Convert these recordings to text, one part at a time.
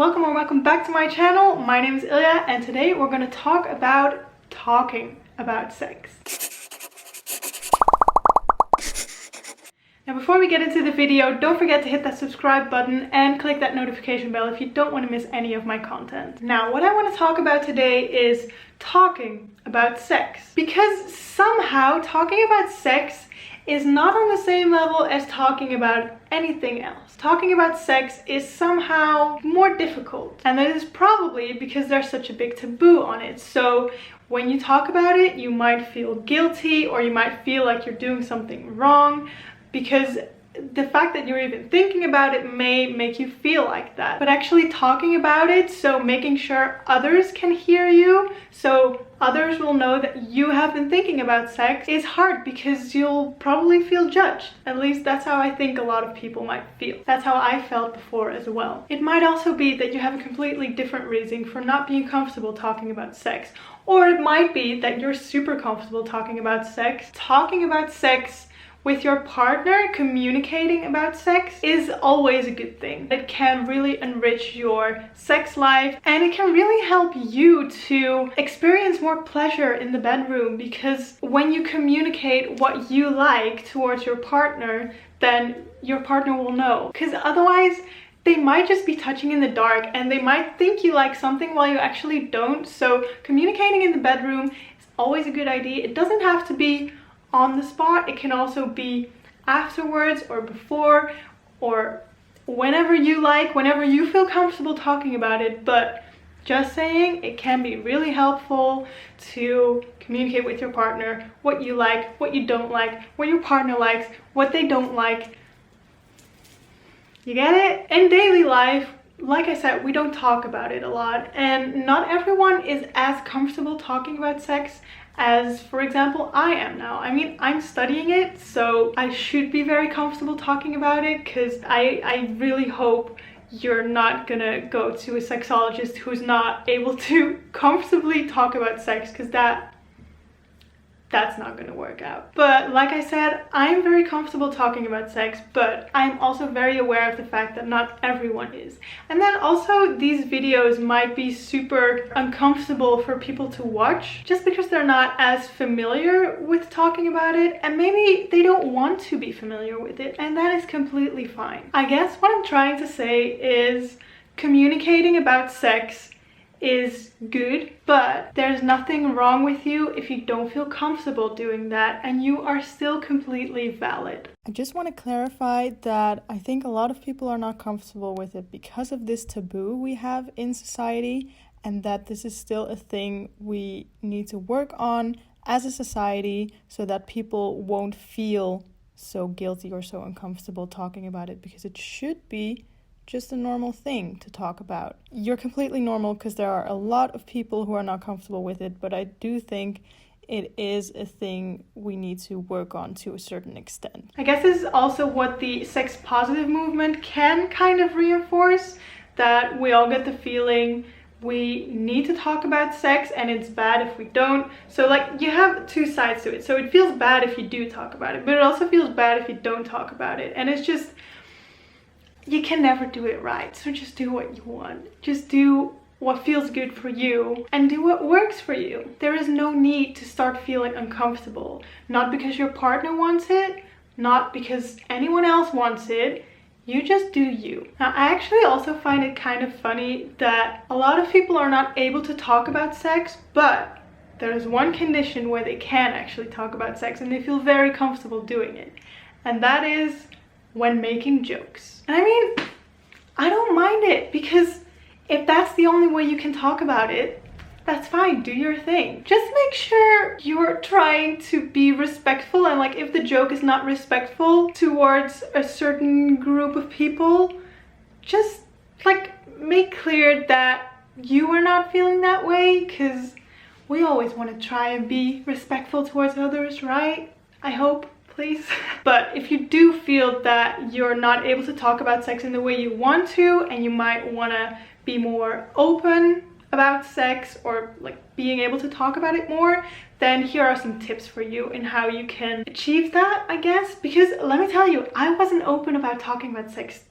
welcome or welcome back to my channel. My name is Ilja and today we're going to talk about talking about sex. Now before we get into the video, don't forget to hit that subscribe button and click that notification bell if you don't want to miss any of my content. Now what I want to talk about today is talking about sex. Because somehow talking about sex is not on the same level as talking about anything else. Talking about sex is somehow more difficult, and that is probably because there's such a big taboo on it. So when you talk about it, you might feel guilty or you might feel like you're doing something wrong, because the fact that you're even thinking about it may make you feel like that. But actually talking about it, so making sure others can hear you, so others will know that you have been thinking about sex, is hard because you'll probably feel judged. At least that's how I think a lot of people might feel. That's how I felt before as well. It might also be that you have a completely different reason for not being comfortable talking about sex. Or it might be that you're super comfortable talking about sex. Talking about sex with your partner, communicating about sex, is always a good thing. It can really enrich your sex life and it can really help you to experience more pleasure in the bedroom, because when you communicate what you like towards your partner, then your partner will know. Because otherwise they might just be touching in the dark and they might think you like something while you actually don't. So communicating in the bedroom is always a good idea. It doesn't have to be on the spot. It can also be afterwards or before or whenever you like, whenever you feel comfortable talking about it. But just saying, it can be really helpful to communicate with your partner what you like, what you don't like, what your partner likes, what they don't like. You get it? In daily life, like I said, we don't talk about it a lot, and not everyone is as comfortable talking about sex as, for example, I am now. I mean, I'm studying it, so I should be very comfortable talking about it, because I really hope you're not gonna go to a sexologist who's not able to comfortably talk about sex, because that's not gonna work out. But like I said, I'm very comfortable talking about sex, but I'm also very aware of the fact that not everyone is. And then also these videos might be super uncomfortable for people to watch just because they're not as familiar with talking about it, and maybe they don't want to be familiar with it, and that is completely fine. I guess what I'm trying to say is communicating about sex is good, but there's nothing wrong with you if you don't feel comfortable doing that, and you are still completely valid. I just want to clarify that I think a lot of people are not comfortable with it because of this taboo we have in society, and that this is still a thing we need to work on as a society so that people won't feel so guilty or so uncomfortable talking about it, because it should be just a normal thing to talk about. You're completely normal, because there are a lot of people who are not comfortable with it, but I do think it is a thing we need to work on to a certain extent. I guess this is also what the sex positive movement can kind of reinforce, that we all get the feeling we need to talk about sex and it's bad if we don't. So like, you have two sides to it. So it feels bad if you do talk about it, but it also feels bad if you don't talk about it. And it's just, you can never do it right, so just do what you want. Just do what feels good for you and do what works for you. There is no need to start feeling uncomfortable. Not because your partner wants it, not because anyone else wants it. You just do you. Now, I actually also find it kind of funny that a lot of people are not able to talk about sex, but there is one condition where they can actually talk about sex and they feel very comfortable doing it. And that is when making jokes. And I mean, I don't mind it, because if that's the only way you can talk about it, that's fine, do your thing. Just make sure you're trying to be respectful, and like, if the joke is not respectful towards a certain group of people, just like make clear that you are not feeling that way, because we always want to try and be respectful towards others, right? I hope. Please. But if you do feel that you're not able to talk about sex in the way you want to, and you might want to be more open about sex, or like being able to talk about it more, then here are some tips for you in how you can achieve that, I guess. Because let me tell you, I wasn't open about talking about sex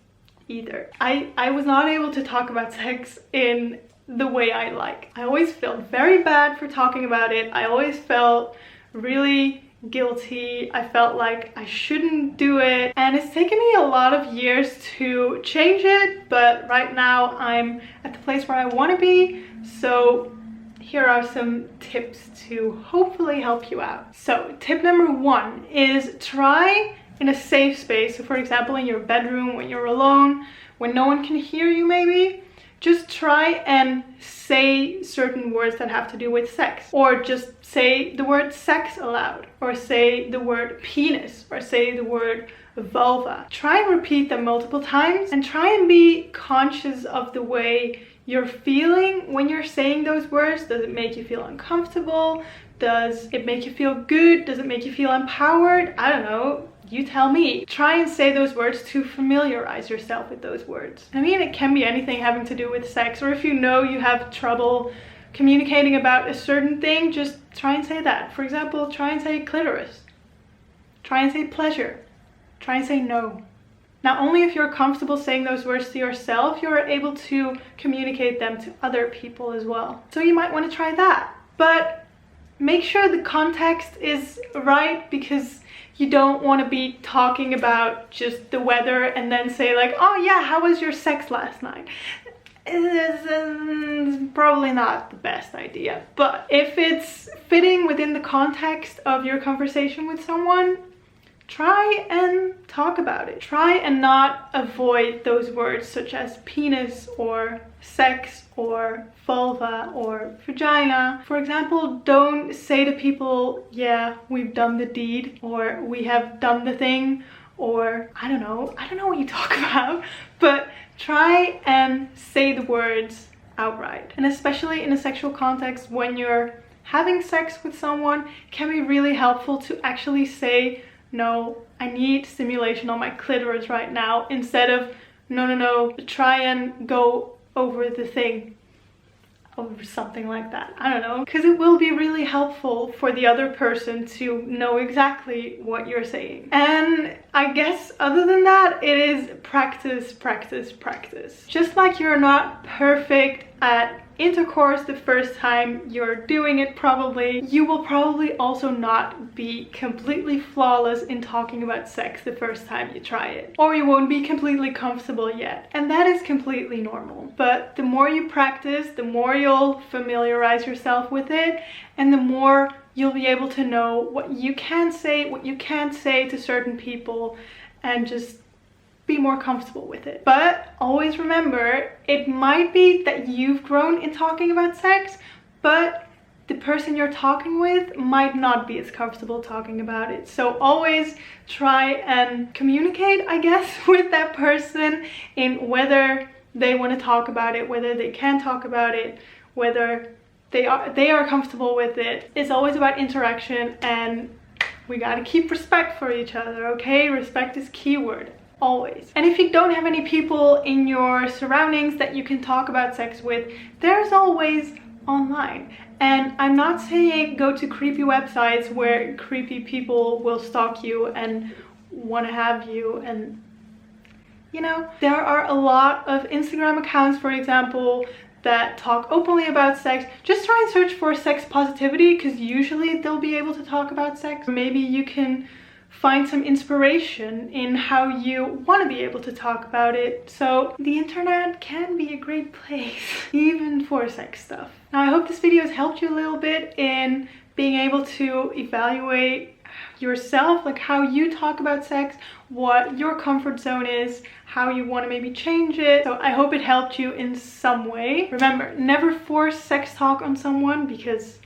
either. I was not able to talk about sex in the way I like. I always felt very bad for talking about it. I always felt really guilty. I felt like I shouldn't do it, and it's taken me a lot of years to change it, but right now I'm at the place where I want to be. So here are some tips to hopefully help you out. So tip number 1 is try in a safe space. So for example, in your bedroom, when you're alone, when no one can hear you maybe, just try and say certain words that have to do with sex. Or just say the word sex aloud. Or say the word penis. Or say the word vulva. Try and repeat them multiple times. And try and be conscious of the way you're feeling when you're saying those words. Does it make you feel uncomfortable? Does it make you feel good? Does it make you feel empowered? I don't know. You tell me. Try and say those words to familiarize yourself with those words. I mean, it can be anything having to do with sex, or if you know you have trouble communicating about a certain thing, just try and say that. For example, try and say clitoris. Try and say pleasure. Try and say no. Now, only if you're comfortable saying those words to yourself, you're able to communicate them to other people as well. So you might want to try that. But make sure the context is right, because you don't want to be talking about just the weather and then say like, oh yeah, how was your sex last night? It's probably not the best idea. But if it's fitting within the context of your conversation with someone, try and talk about it. Try and not avoid those words such as penis or sex or vulva or vagina. For example, don't say to people, yeah, we've done the deed, or we have done the thing, or I don't know what you talk about, but try and say the words outright. And especially in a sexual context, when you're having sex with someone, it can be really helpful to actually say, no, I need stimulation on my clitoris right now, instead of no, try and go over the thing, over something like that. I don't know, because it will be really helpful for the other person to know exactly what you're saying. And I guess other than that, it is practice, practice, practice. Just like you're not perfect at intercourse the first time you're doing it, probably, you will probably also not be completely flawless in talking about sex the first time you try it. Or you won't be completely comfortable yet. And that is completely normal. But the more you practice, the more you'll familiarize yourself with it, and the more you'll be able to know what you can say, what you can't say to certain people, and just be more comfortable with it. But always remember, it might be that you've grown in talking about sex, but the person you're talking with might not be as comfortable talking about it. So always try and communicate, I guess, with that person in whether they want to talk about it, whether they can talk about it, whether they are comfortable with it. It's always about interaction, and we gotta keep respect for each other, okay? Respect is keyword. Always. And if you don't have any people in your surroundings that you can talk about sex with, there's always online. And I'm not saying go to creepy websites where creepy people will stalk you and want to have you, and you know, there are a lot of Instagram accounts, for example, that talk openly about sex. Just try and search for sex positivity, because usually they'll be able to talk about sex. Maybe you can find some inspiration in how you want to be able to talk about it. So the internet can be a great place, even for sex stuff. Now, I hope this video has helped you a little bit in being able to evaluate yourself, like how you talk about sex, what your comfort zone is, how you want to maybe change it. So I hope it helped you in some way. Remember, never force sex talk on someone, because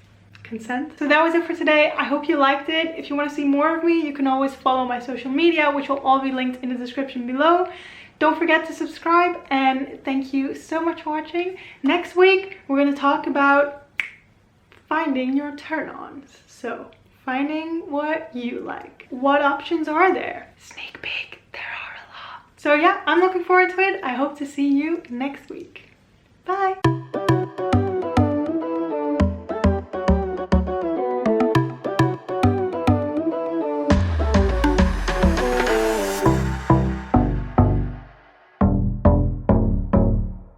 consent. So that was it for today. I hope you liked it. If you want to see more of me, you can always follow my social media, which will all be linked in the description below. Don't forget to subscribe, and thank you so much for watching. Next week, we're going to talk about finding your turn-ons. So finding what you like. What options are there? Sneak peek, there are a lot. So yeah, I'm looking forward to it. I hope to see you next week. Bye.